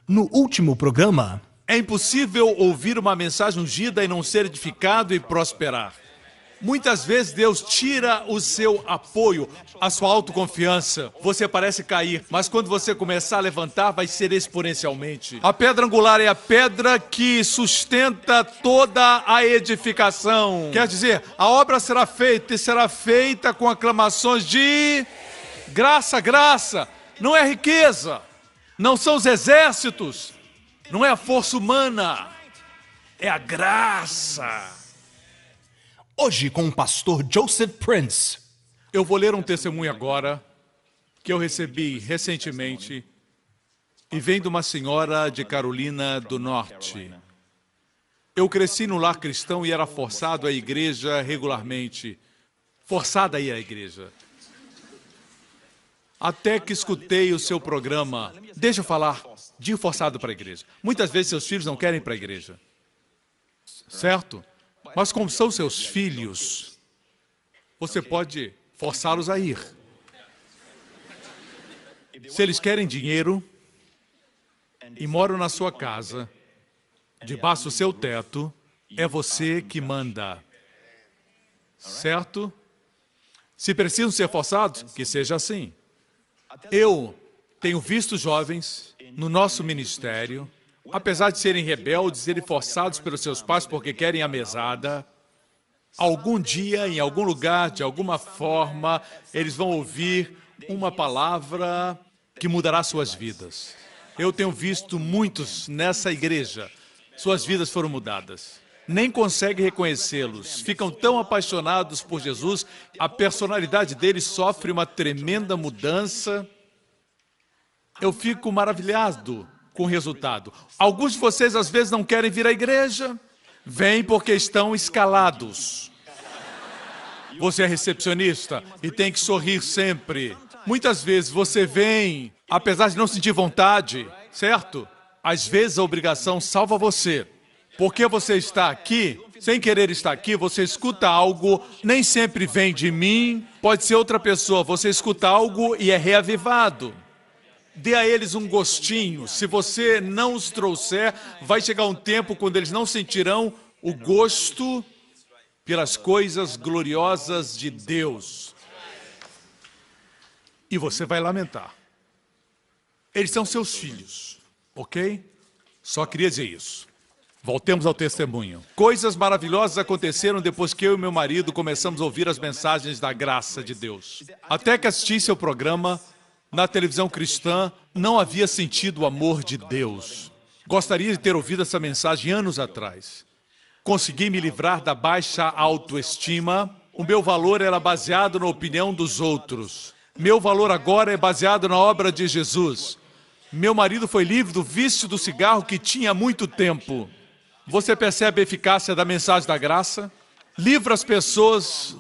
No último programa, é impossível ouvir uma mensagem ungida e não ser edificado e prosperar. Muitas vezes Deus tira o seu apoio, a sua autoconfiança. Você parece cair, mas quando você começar a levantar, vai ser exponencialmente. A pedra angular é a pedra que sustenta toda a edificação. Quer dizer, a obra será feita e será feita com aclamações de graça, graça. Não é riqueza, não são os exércitos, não é a força humana, é a graça. hoje com o pastor Joseph Prince. Eu vou ler um testemunho agora que eu recebi recentemente e vem de uma senhora de Carolina do Norte. Eu cresci no lar cristão e era forçado à igreja regularmente. Forçada a ir à igreja. Até que escutei o seu programa. Deixa eu falar de ir forçado para a igreja. Muitas vezes seus filhos não querem ir para a igreja. Certo? Mas como são seus filhos, você pode forçá-los a ir. Se eles querem dinheiro e moram na sua casa, debaixo do seu teto, é você que manda. Certo? Se precisam ser forçados, que seja assim. Eu tenho visto jovens no nosso ministério, apesar de serem rebeldes, serem forçados pelos seus pais porque querem a mesada, algum dia, em algum lugar, de alguma forma, eles vão ouvir uma palavra que mudará suas vidas. Eu tenho visto muitos nessa igreja, suas vidas foram mudadas. Nem conseguem reconhecê-los, ficam tão apaixonados por Jesus, a personalidade deles sofre uma tremenda mudança. Eu fico maravilhado com o resultado. Alguns de vocês às vezes não querem vir à igreja, vêm porque estão escalados. Você é recepcionista e tem que sorrir sempre. Muitas vezes você vem, apesar de não sentir vontade, certo? Às vezes a obrigação salva você. Porque você está aqui, sem querer estar aqui, você escuta algo, nem sempre vem de mim, pode ser outra pessoa, você escuta algo e é reavivado. Dê a eles um gostinho, se você não os trouxer, vai chegar um tempo quando eles não sentirão o gosto pelas coisas gloriosas de Deus. E você vai lamentar. Eles são seus filhos, ok? Só queria dizer isso. Voltemos ao testemunho. Coisas maravilhosas aconteceram depois que eu e meu marido começamos a ouvir as mensagens da graça de Deus. Até que assisti seu programa na televisão cristã, não havia sentido o amor de Deus. Gostaria de ter ouvido essa mensagem anos atrás. Consegui me livrar da baixa autoestima. O meu valor era baseado na opinião dos outros. Meu valor agora é baseado na obra de Jesus. Meu marido foi livre do vício do cigarro que tinha há muito tempo. Você percebe a eficácia da mensagem da graça? Livra as pessoas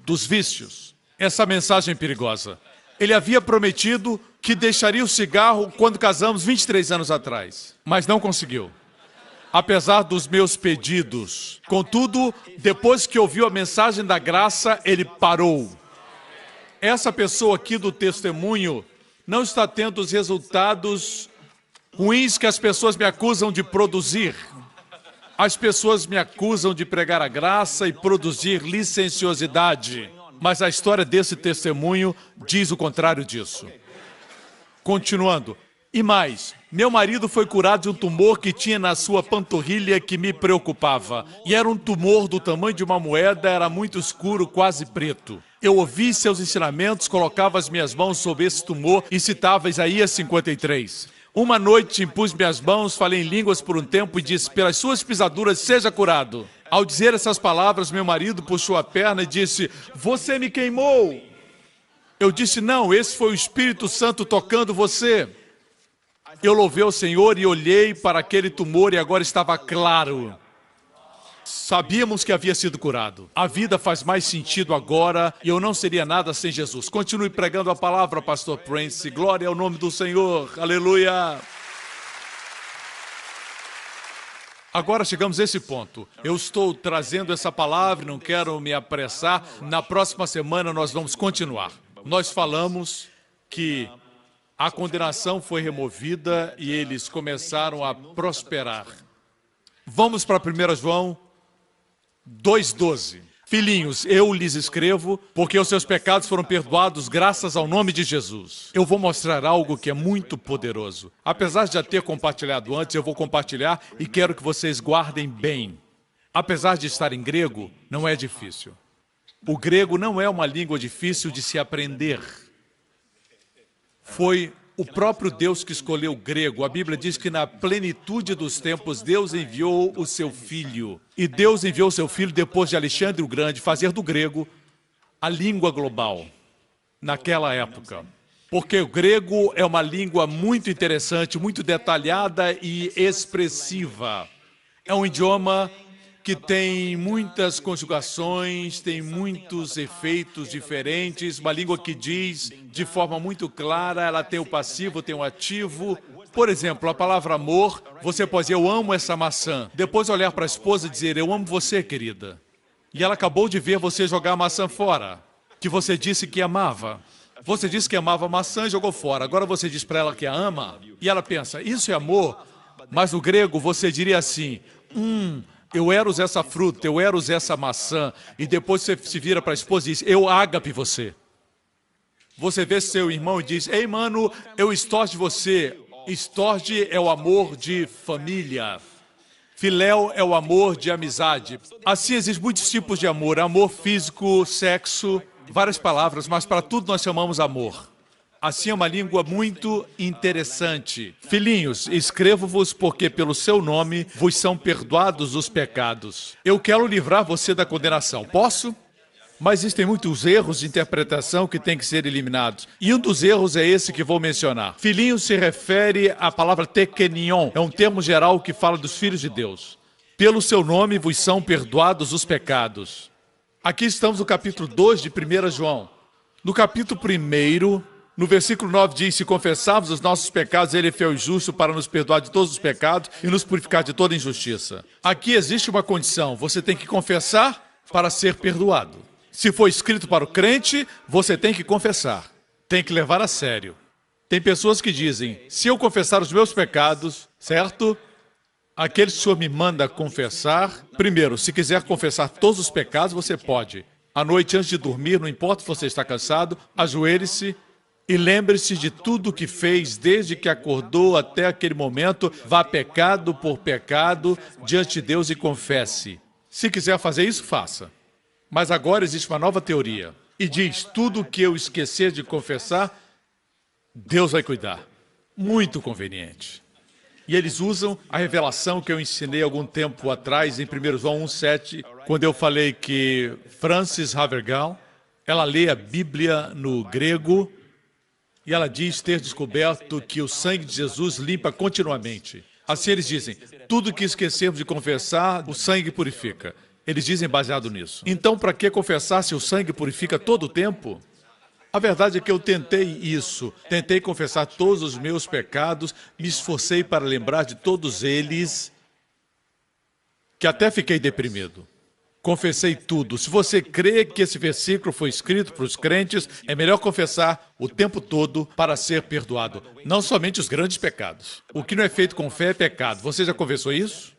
dos vícios. Essa mensagem é perigosa. Ele havia prometido que deixaria o cigarro quando casamos 23 anos atrás, mas não conseguiu. Apesar dos meus pedidos. Contudo, depois que ouviu a mensagem da graça, ele parou. Essa pessoa aqui do testemunho não está tendo os resultados ruins que as pessoas me acusam de produzir. As pessoas me acusam de pregar a graça e produzir licenciosidade. Mas a história desse testemunho diz o contrário disso. Continuando. E mais, meu marido foi curado de um tumor que tinha na sua panturrilha que me preocupava. E era um tumor do tamanho de uma moeda, era muito escuro, quase preto. Eu ouvi seus ensinamentos, colocava as minhas mãos sobre esse tumor e citava Isaías 53. Uma noite impus minhas mãos, falei em línguas por um tempo e disse, pelas suas pisaduras seja curado. Ao dizer essas palavras, meu marido puxou a perna e disse, você me queimou. Eu disse, não, esse foi o Espírito Santo tocando você. Eu louvei ao Senhor e olhei para aquele tumor e agora estava claro. Sabíamos que havia sido curado. A vida faz mais sentido agora e eu não seria nada sem Jesus. Continue pregando a palavra, pastor Prince. Glória ao nome do Senhor. Aleluia. Agora chegamos a esse ponto. Eu estou trazendo essa palavra, não quero me apressar. Na próxima semana nós vamos continuar. Nós falamos que A condenação foi removida e eles começaram a prosperar. Vamos para 1 João 2,12. Filhinhos, eu lhes escrevo porque os seus pecados foram perdoados graças ao nome de Jesus. Eu vou mostrar algo que é muito poderoso. Apesar de já ter compartilhado antes, eu vou compartilhar e quero que vocês guardem bem. Apesar de estar em grego, não é difícil. O grego não é uma língua difícil de se aprender. Foi o próprio Deus que escolheu o grego. A Bíblia diz que na plenitude dos tempos, Deus enviou o seu Filho. E Deus enviou o seu Filho depois de Alexandre o Grande fazer do grego a língua global naquela época. Porque o grego é uma língua muito interessante, muito detalhada e expressiva. É um idioma que tem muitas conjugações, tem muitos efeitos diferentes, uma língua que diz de forma muito clara, ela tem o passivo, tem o ativo. Por exemplo, a palavra amor, você pode dizer, eu amo essa maçã. Depois olhar para a esposa e dizer, eu amo você, querida. E ela acabou de ver você jogar a maçã fora, que você disse que amava. Você disse que amava a maçã e jogou fora. Agora você diz para ela que a ama, e ela pensa, isso é amor? Mas no grego você diria assim, eu eros essa fruta, eu eros essa maçã. E depois você se vira para a esposa e diz, eu ágape você. Você vê seu irmão e diz, ei mano, eu estorge você. Estorge é o amor de família. Filéu é o amor de amizade. Assim existem muitos tipos de amor. Amor físico, sexo, várias palavras, mas para tudo nós chamamos amor. Assim é uma língua muito interessante. Filhinhos, escrevo-vos porque pelo seu nome vos são perdoados os pecados. Eu quero livrar você da condenação. Posso? Mas existem muitos erros de interpretação que têm que ser eliminados. E um dos erros é esse que vou mencionar. Filhinhos se refere à palavra tekenion. É um termo geral que fala dos filhos de Deus. Pelo seu nome vos são perdoados os pecados. Aqui estamos no capítulo 2 de 1 João. No capítulo 1, no versículo 9 diz, se confessarmos os nossos pecados, ele é fiel e justo para nos perdoar de todos os pecados e nos purificar de toda injustiça. Aqui existe uma condição, você tem que confessar para ser perdoado. Se for escrito para o crente, você tem que confessar, tem que levar a sério. Tem pessoas que dizem, se eu confessar os meus pecados, certo? Aquele que o Senhor me manda confessar, primeiro, se quiser confessar todos os pecados, você pode. À noite, antes de dormir, não importa se você está cansado, ajoelhe-se, e lembre-se de tudo que fez desde que acordou até aquele momento. Vá pecado por pecado diante de Deus e confesse. Se quiser fazer isso, faça. Mas agora existe uma nova teoria. E diz, tudo que eu esquecer de confessar, Deus vai cuidar. Muito conveniente. E eles usam a revelação que eu ensinei algum tempo atrás, em 1 João 1,7, quando eu falei que Frances Havergal, ela lê a Bíblia no grego, e ela diz ter descoberto que o sangue de Jesus limpa continuamente. Assim eles dizem, tudo que esquecermos de confessar, o sangue purifica. Eles dizem baseado nisso. Então, para que confessar se o sangue purifica todo o tempo? A verdade é que eu tentei isso. Tentei confessar todos os meus pecados, me esforcei para lembrar de todos eles, que até fiquei deprimido. Confessei tudo. Se você crê que esse versículo foi escrito para os crentes, é melhor confessar o tempo todo para ser perdoado. Não somente os grandes pecados. O que não é feito com fé é pecado. Você já confessou isso?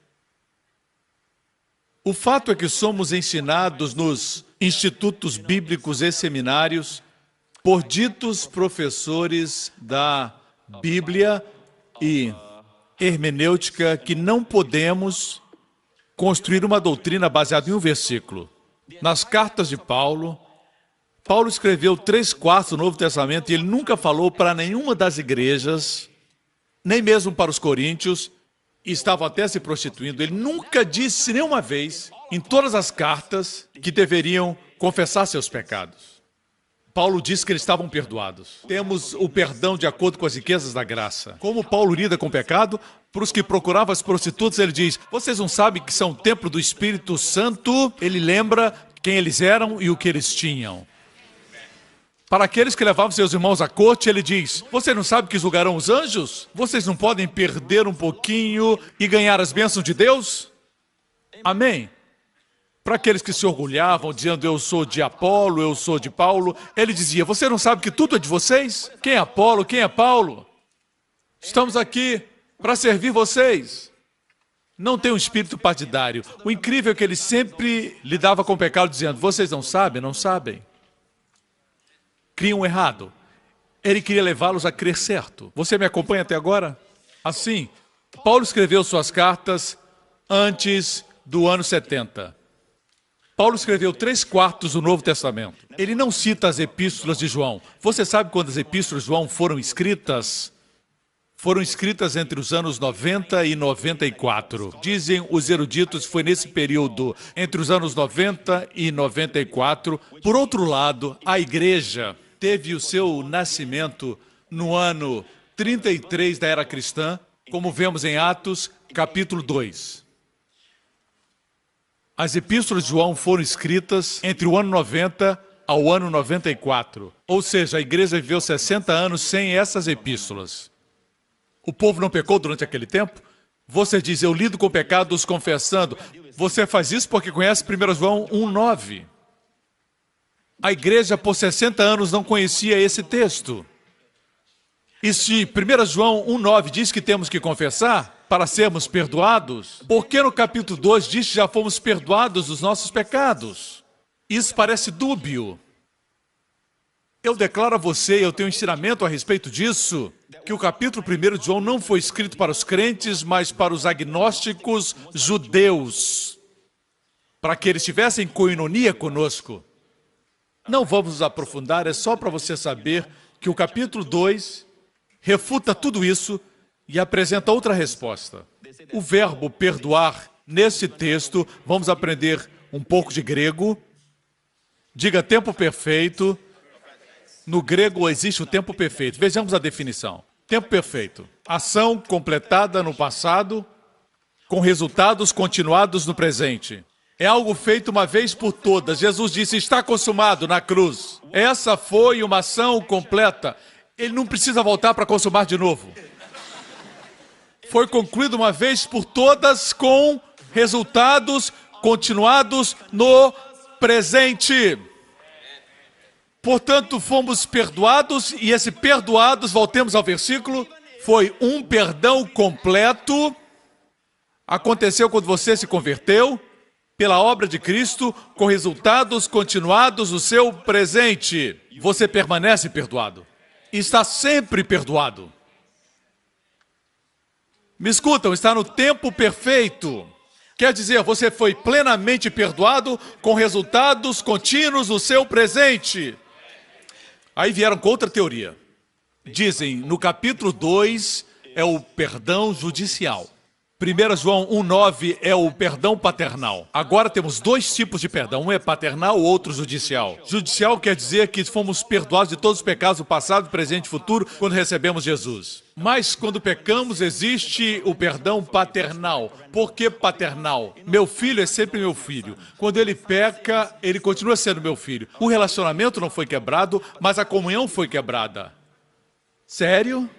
O fato é que somos ensinados nos institutos bíblicos e seminários por ditos professores da Bíblia e hermenêutica que não podemos construir uma doutrina baseada em um versículo. Nas cartas de Paulo, Paulo escreveu 3/4 do Novo Testamento e ele nunca falou para nenhuma das igrejas, nem mesmo para os coríntios, e estavam até se prostituindo. Ele nunca disse nenhuma vez, em todas as cartas, que deveriam confessar seus pecados. Paulo disse que eles estavam perdoados. Temos o perdão de acordo com as riquezas da graça. Como Paulo lida com o pecado? Para os que procuravam as prostitutas, ele diz, vocês não sabem que são o templo do Espírito Santo? Ele lembra quem eles eram e o que eles tinham. Para aqueles que levavam seus irmãos à corte, ele diz, vocês não sabem que julgarão os anjos? Vocês não podem perder um pouquinho e ganhar as bênçãos de Deus? Amém? Para aqueles que se orgulhavam, dizendo eu sou de Apolo, eu sou de Paulo, ele dizia, você não sabe que tudo é de vocês? Quem é Apolo, quem é Paulo? Estamos aqui para servir vocês. Não tem um espírito partidário. O incrível é que ele sempre lidava com o pecado dizendo, vocês não sabem, não sabem. Criam errado. Ele queria levá-los a crer certo. Você me acompanha até agora? Assim, Paulo escreveu suas cartas antes do ano 70. Paulo escreveu 3/4 do Novo Testamento. Ele não cita as epístolas de João. Você sabe quando as epístolas de João foram escritas? Foram escritas entre os anos 90 e 94. Dizem os eruditos que foi nesse período, entre os anos 90 e 94. Por outro lado, a igreja teve o seu nascimento no ano 33 da era cristã, como vemos em Atos, capítulo 2. As epístolas de João foram escritas entre o ano 90 ao ano 94. Ou seja, a igreja viveu 60 anos sem essas epístolas. O povo não pecou durante aquele tempo? Você diz, eu lido com pecados confessando. Você faz isso porque conhece 1 João 1,9. A igreja por 60 anos não conhecia esse texto. E se 1 João 1,9 diz que temos que confessar para sermos perdoados, por que no capítulo 2 diz que já fomos perdoados dos nossos pecados? Isso parece dúbio. Eu declaro a você, eu tenho um ensinamento a respeito disso, que o capítulo 1 de João não foi escrito para os crentes, mas para os agnósticos judeus, para que eles tivessem coinonia conosco. Não vamos nos aprofundar, é só para você saber que o capítulo 2 refuta tudo isso e apresenta outra resposta. O verbo perdoar, nesse texto, vamos aprender um pouco de grego. Diga tempo perfeito. No grego existe o tempo perfeito. Vejamos a definição. Tempo perfeito. Ação completada no passado, com resultados continuados no presente. É algo feito uma vez por todas. Jesus disse, está consumado na cruz. Essa foi uma ação completa. Ele não precisa voltar para consumar de novo. Foi concluído uma vez por todas com resultados continuados no presente. Portanto, fomos perdoados, e esse perdoados, voltemos ao versículo, foi um perdão completo. Aconteceu quando você se converteu, pela obra de Cristo, com resultados continuados no seu presente. Você permanece perdoado. Está sempre perdoado. Me escutam, está no tempo perfeito. Quer dizer, você foi plenamente perdoado com resultados contínuos no seu presente. Aí vieram com outra teoria. Dizem, no capítulo 2 é o perdão judicial. 1 João 1,9 é o perdão paternal. Agora temos dois tipos de perdão. Um é paternal, o outro judicial. Judicial quer dizer que fomos perdoados de todos os pecados do passado, presente e futuro quando recebemos Jesus. Mas quando pecamos existe o perdão paternal. Por que paternal? Meu filho é sempre meu filho. Quando ele peca, ele continua sendo meu filho. O relacionamento não foi quebrado, mas a comunhão foi quebrada. Sério?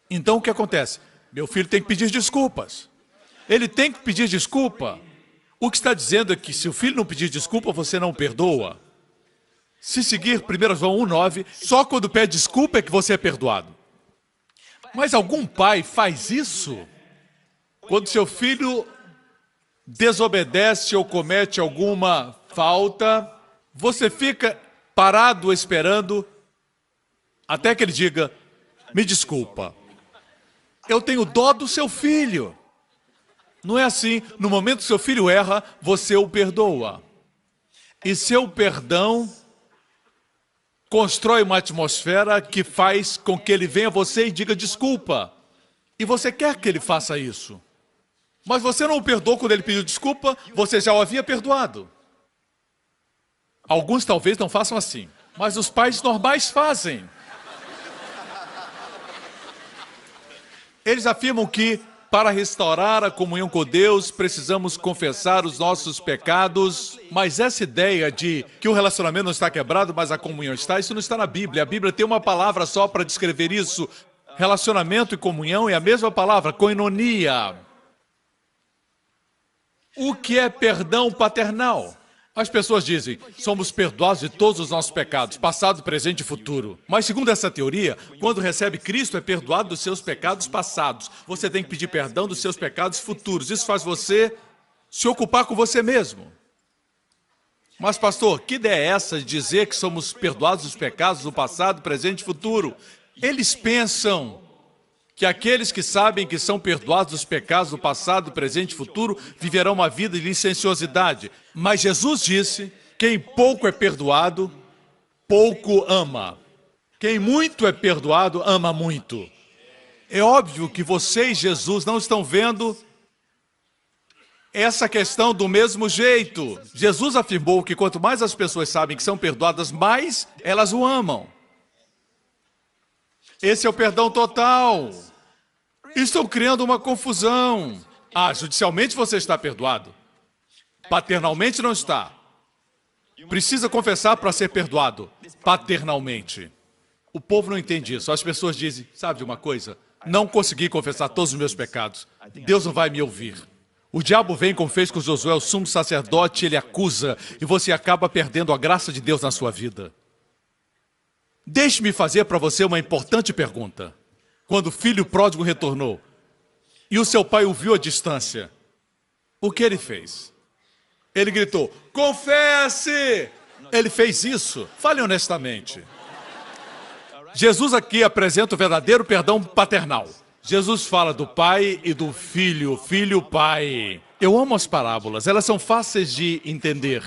Então o que acontece? Meu filho tem que pedir desculpas. Ele tem que pedir desculpa. O que está dizendo é que se o filho não pedir desculpa, você não perdoa. Se seguir 1 João 1,9, só quando pede desculpa é que você é perdoado. Mas algum pai faz isso? Quando seu filho desobedece ou comete alguma falta, você fica parado esperando até que ele diga, me desculpa. Eu tenho dó do seu filho. Não é assim. No momento que seu filho erra, você o perdoa. E seu perdão constrói uma atmosfera que faz com que ele venha a você e diga desculpa. E você quer que ele faça isso. Mas você não o perdoou quando ele pediu desculpa, você já o havia perdoado. Alguns talvez não façam assim, mas os pais normais fazem. Eles afirmam que, para restaurar a comunhão com Deus, precisamos confessar os nossos pecados. Mas essa ideia de que o relacionamento não está quebrado, mas a comunhão está, isso não está na Bíblia. A Bíblia tem uma palavra só para descrever isso. Relacionamento e comunhão é a mesma palavra, koinonia. O que é perdão paternal? As pessoas dizem, somos perdoados de todos os nossos pecados, passado, presente e futuro. Mas segundo essa teoria, quando recebe Cristo, é perdoado dos seus pecados passados. Você tem que pedir perdão dos seus pecados futuros. Isso faz você se ocupar com você mesmo. Mas, pastor, que ideia é essa de dizer que somos perdoados dos pecados do passado, presente e futuro? Eles pensam que aqueles que sabem que são perdoados dos pecados do passado, presente e futuro viverão uma vida de licenciosidade. Mas Jesus disse, quem pouco é perdoado, pouco ama. Quem muito é perdoado, ama muito. É óbvio que você e Jesus não estão vendo essa questão do mesmo jeito. Jesus afirmou que quanto mais as pessoas sabem que são perdoadas, mais elas o amam. Esse é o perdão total. Estão criando uma confusão. Judicialmente você está perdoado. Paternalmente não está. Precisa confessar para ser perdoado. Paternalmente. O povo não entende isso. As pessoas dizem, sabe de uma coisa? Não consegui confessar todos os meus pecados. Deus não vai me ouvir. O diabo vem, como fez com Josué, o sumo sacerdote, ele acusa, e você acaba perdendo a graça de Deus na sua vida. Deixe-me fazer para você uma importante pergunta. Quando o filho pródigo retornou, e o seu pai o viu à distância, o que ele fez? Ele gritou, confesse! Ele fez isso? Fale honestamente. Jesus aqui apresenta o verdadeiro perdão paternal. Jesus fala do pai e do filho, filho-pai. Eu amo as parábolas, elas são fáceis de entender.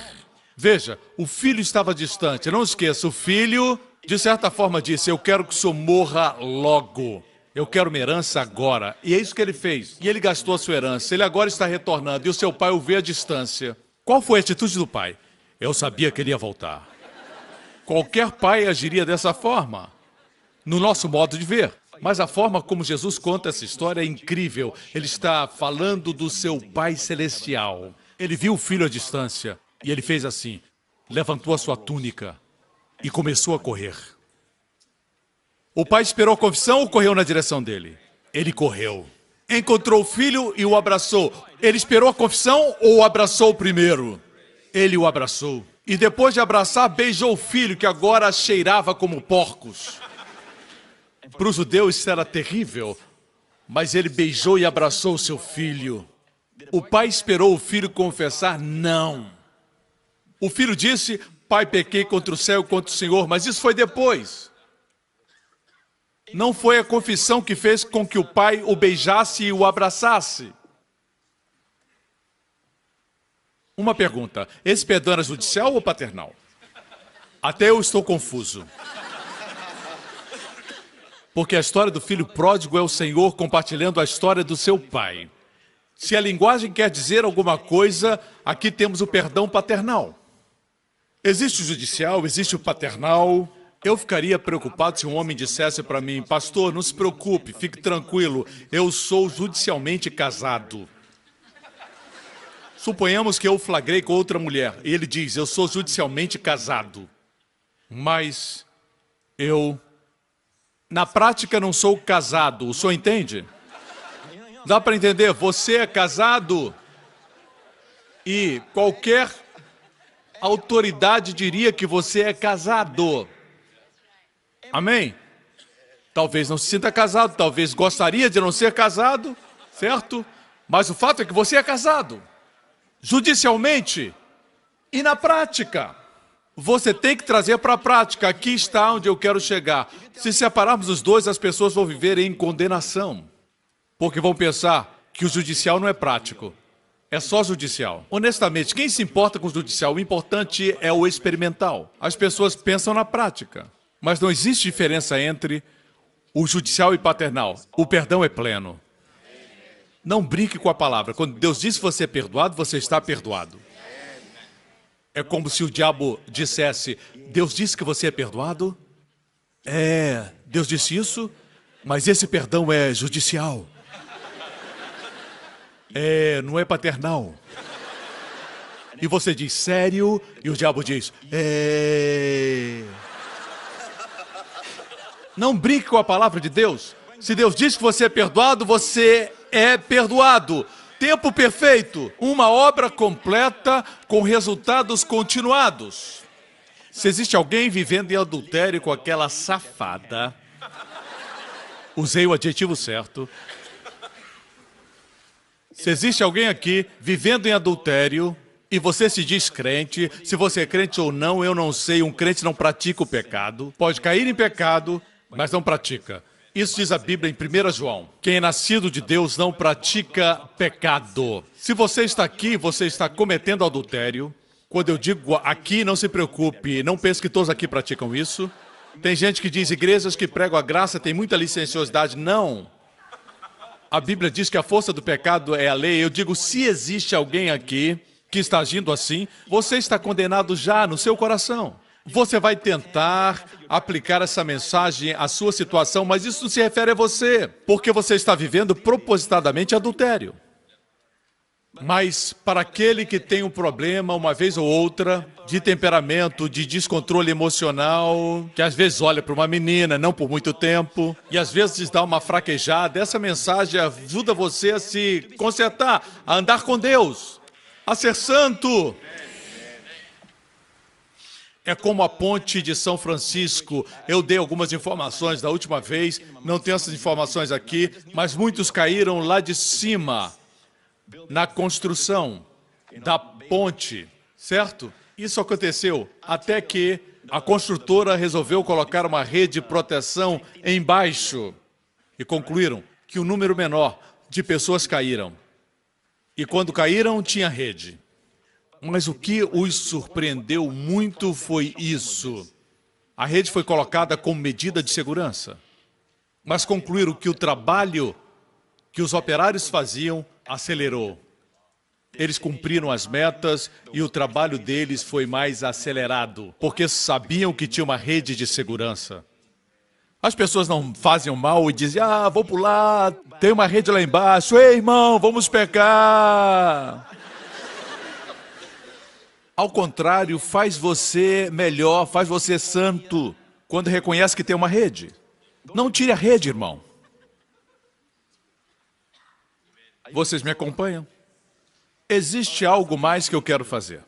Veja, o filho estava distante. Não esqueça, o filho, de certa forma, disse, eu quero que o senhor morra logo. Eu quero uma herança agora. E é isso que ele fez. E ele gastou a sua herança. Ele agora está retornando e o seu pai o vê à distância. Qual foi a atitude do pai? Eu sabia que ele ia voltar. Qualquer pai agiria dessa forma, no nosso modo de ver. Mas a forma como Jesus conta essa história é incrível. Ele está falando do seu Pai Celestial. Ele viu o filho à distância e ele fez assim. Levantou a sua túnica e começou a correr. O pai esperou a confissão ou correu na direção dele? Ele correu. Encontrou o filho e o abraçou. Ele esperou a confissão ou o abraçou primeiro? Ele o abraçou. E depois de abraçar, beijou o filho que agora cheirava como porcos. Para o judeu isso era terrível, mas ele beijou e abraçou o seu filho. O pai esperou o filho confessar? Não. O filho disse, pai, pequei contra o céu e contra o Senhor, mas isso foi depois. Não foi a confissão que fez com que o pai o beijasse e o abraçasse. Uma pergunta, esse perdão era judicial ou paternal? Até eu estou confuso. Porque a história do filho pródigo é o Senhor compartilhando a história do seu pai. Se a linguagem quer dizer alguma coisa, aqui temos o perdão paternal. Existe o judicial, existe o paternal. Eu ficaria preocupado se um homem dissesse para mim, pastor, não se preocupe, fique tranquilo, eu sou judicialmente casado. Suponhamos que eu flagrei com outra mulher e ele diz, eu sou judicialmente casado, mas eu... na prática, não sou casado. O senhor entende? Dá para entender? Você é casado e qualquer autoridade diria que você é casado. Amém? Talvez não se sinta casado, talvez gostaria de não ser casado, certo? Mas o fato é que você é casado. Judicialmente e na prática. Você tem que trazer para a prática. Aqui está onde eu quero chegar. Se separarmos os dois, as pessoas vão viver em condenação. Porque vão pensar que o judicial não é prático. É só judicial. Honestamente, quem se importa com o judicial? O importante é o experimental. As pessoas pensam na prática. Mas não existe diferença entre o judicial e paternal. O perdão é pleno. Não brinque com a palavra. Quando Deus diz que você é perdoado, você está perdoado. É como se o diabo dissesse, Deus disse que você é perdoado? É, Deus disse isso, mas esse perdão é judicial. É, não é paternal. E você diz, sério? E o diabo diz, é... Não brinque com a palavra de Deus. Se Deus diz que você é perdoado, você é perdoado. Tempo perfeito, uma obra completa com resultados continuados. Se existe alguém vivendo em adultério com aquela safada, usei o adjetivo certo. Se existe alguém aqui vivendo em adultério e você se diz crente, se você é crente ou não, eu não sei, um crente não pratica o pecado, pode cair em pecado, mas não pratica. Isso diz a Bíblia em 1 João. Quem é nascido de Deus não pratica pecado. Se você está aqui, você está cometendo adultério. Quando eu digo aqui, não se preocupe, não pense que todos aqui praticam isso. Tem gente que diz, igrejas que pregam a graça têm muita licenciosidade. Não. A Bíblia diz que a força do pecado é a lei. Eu digo, se existe alguém aqui que está agindo assim, você está condenado já no seu coração. Você vai tentar aplicar essa mensagem à sua situação, mas isso não se refere a você, porque você está vivendo propositadamente adultério. Mas para aquele que tem um problema, uma vez ou outra, de temperamento, de descontrole emocional, que às vezes olha para uma menina, não por muito tempo, e às vezes dá uma fraquejada, essa mensagem ajuda você a se consertar, a andar com Deus, a ser santo. É como a ponte de São Francisco. Eu dei algumas informações da última vez, não tenho essas informações aqui, mas muitos caíram lá de cima, na construção da ponte, certo? Isso aconteceu até que a construtora resolveu colocar uma rede de proteção embaixo e concluíram que um número menor de pessoas caíram. E quando caíram, tinha rede. Mas o que os surpreendeu muito foi isso. A rede foi colocada como medida de segurança. Mas concluíram que o trabalho que os operários faziam acelerou. Eles cumpriram as metas e o trabalho deles foi mais acelerado, porque sabiam que tinha uma rede de segurança. As pessoas não fazem o mal e dizem, vou pular, tem uma rede lá embaixo, ei irmão, vamos pecar. Ao contrário, faz você melhor, faz você santo, quando reconhece que tem uma rede. Não tire a rede, irmão. Vocês me acompanham? Existe algo mais que eu quero fazer.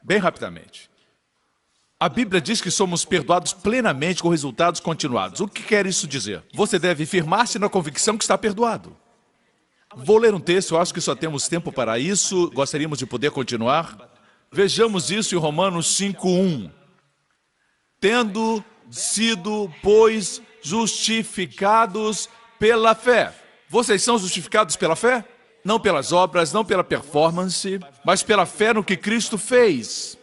Bem rapidamente. A Bíblia diz que somos perdoados plenamente com resultados continuados. O que quer isso dizer? Você deve firmar-se na convicção que está perdoado. Vou ler um texto, eu acho que só temos tempo para isso. Gostaríamos de poder continuar. Vejamos isso em Romanos 5:1. Tendo sido, pois, justificados pela fé. Vocês são justificados pela fé? Não pelas obras, não pela performance, mas pela fé no que Cristo fez.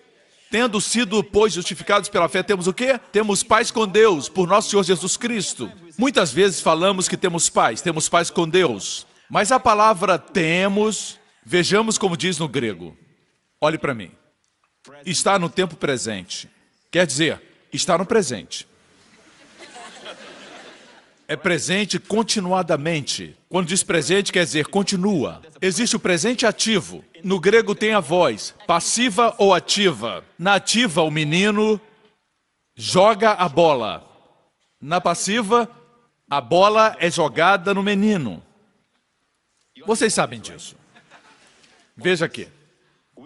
Tendo sido, pois, justificados pela fé, temos o quê? Temos paz com Deus, por nosso Senhor Jesus Cristo. Muitas vezes falamos que temos paz com Deus. Mas a palavra temos, vejamos como diz no grego. Olhe para mim. Está no tempo presente. Quer dizer, está no presente. É presente continuadamente. Quando diz presente, quer dizer continua. Existe o presente ativo. No grego tem a voz, passiva ou ativa. Na ativa, o menino joga a bola. Na passiva, a bola é jogada no menino. Vocês sabem disso. Veja aqui.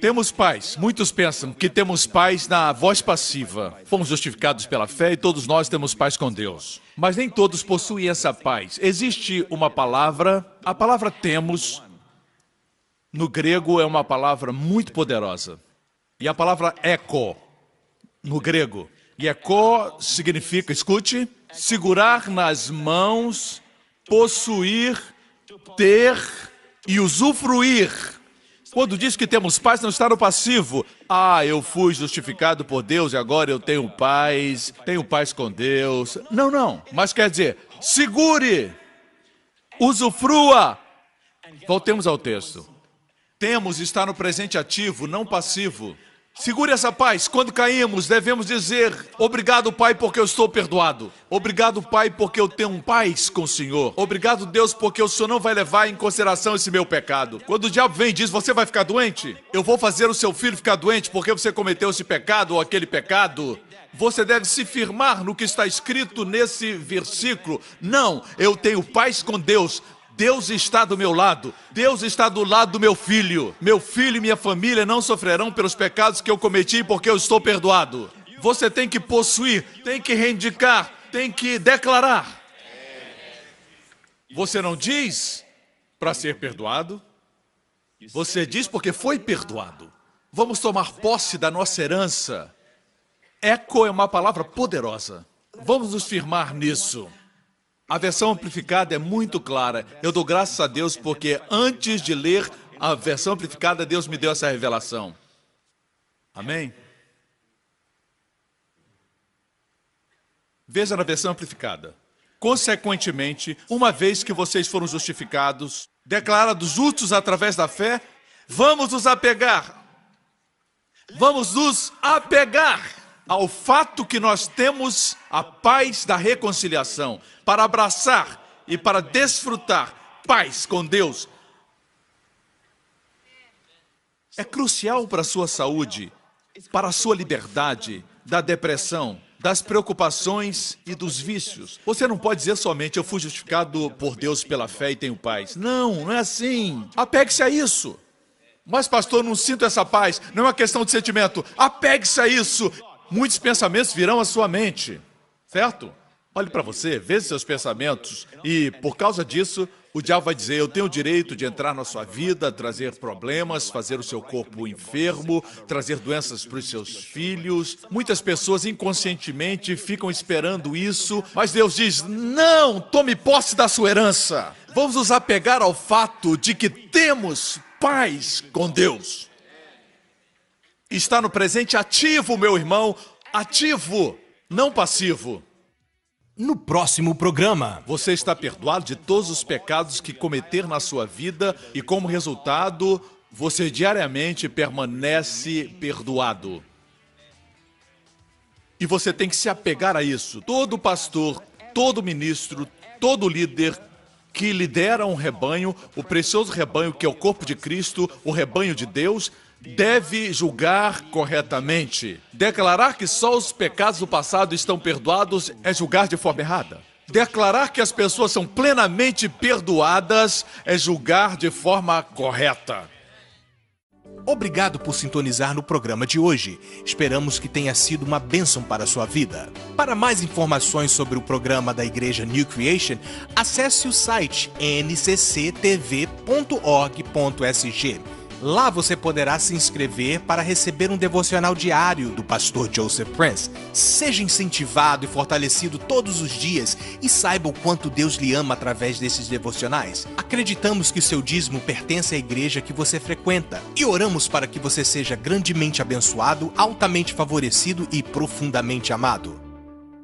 Temos paz. Muitos pensam que temos paz na voz passiva. Fomos justificados pela fé e todos nós temos paz com Deus. Mas nem todos possuem essa paz. Existe uma palavra, a palavra temos, no grego é uma palavra muito poderosa. E a palavra eco, no grego. E eco significa, escute, segurar nas mãos, possuir, ter e usufruir. Quando diz que temos paz, não está no passivo. Eu fui justificado por Deus e agora eu tenho paz com Deus. Não. Mas quer dizer, segure, usufrua. Voltemos ao texto. Temos está no presente ativo, não passivo. Segure essa paz. Quando caímos, devemos dizer, obrigado, Pai, porque eu estou perdoado. Obrigado, Pai, porque eu tenho paz com o Senhor. Obrigado, Deus, porque o Senhor não vai levar em consideração esse meu pecado. Quando o diabo vem e diz, você vai ficar doente? Eu vou fazer o seu filho ficar doente porque você cometeu esse pecado ou aquele pecado. Você deve se firmar no que está escrito nesse versículo. Não, eu tenho paz com Deus. Deus está do meu lado. Deus está do lado do meu filho. Meu filho e minha família não sofrerão pelos pecados que eu cometi porque eu estou perdoado. Você tem que possuir, tem que reivindicar, tem que declarar. Você não diz para ser perdoado. Você diz porque foi perdoado. Vamos tomar posse da nossa herança. Eco é uma palavra poderosa. Vamos nos firmar nisso. A versão amplificada é muito clara. Eu dou graças a Deus porque antes de ler a versão amplificada, Deus me deu essa revelação. Amém? Veja na versão amplificada. Consequentemente, uma vez que vocês foram justificados, declarados justos através da fé, vamos nos apegar ao fato que nós temos a paz da reconciliação, para abraçar e para desfrutar paz com Deus. É crucial para a sua saúde, para a sua liberdade da depressão, das preocupações e dos vícios. Você não pode dizer somente, eu fui justificado por Deus pela fé e tenho paz. Não, não é assim. Apegue-se a isso. Mas, pastor, não sinto essa paz. Não é uma questão de sentimento. Apegue-se a isso. Muitos pensamentos virão à sua mente, certo? Olhe para você, veja seus pensamentos. E, por causa disso, o diabo vai dizer, eu tenho o direito de entrar na sua vida, trazer problemas, fazer o seu corpo enfermo, trazer doenças para os seus filhos. Muitas pessoas inconscientemente ficam esperando isso, mas Deus diz, não, tome posse da sua herança. Vamos nos apegar ao fato de que temos paz com Deus. Está no presente ativo, meu irmão, ativo, não passivo. No próximo programa, você está perdoado de todos os pecados que cometer na sua vida e, como resultado, você diariamente permanece perdoado. E você tem que se apegar a isso. Todo pastor, todo ministro, todo líder que lidera um rebanho, o precioso rebanho que é o corpo de Cristo, o rebanho de Deus, deve julgar corretamente. Declarar que só os pecados do passado estão perdoados é julgar de forma errada. Declarar que as pessoas são plenamente perdoadas é julgar de forma correta. Obrigado por sintonizar no programa de hoje. Esperamos que tenha sido uma bênção para a sua vida. Para mais informações sobre o programa da Igreja New Creation, acesse o site ncctv.org.sg. Lá você poderá se inscrever para receber um devocional diário do pastor Joseph Prince. Seja incentivado e fortalecido todos os dias e saiba o quanto Deus lhe ama através desses devocionais. Acreditamos que seu dízimo pertence à igreja que você frequenta e oramos para que você seja grandemente abençoado, altamente favorecido e profundamente amado.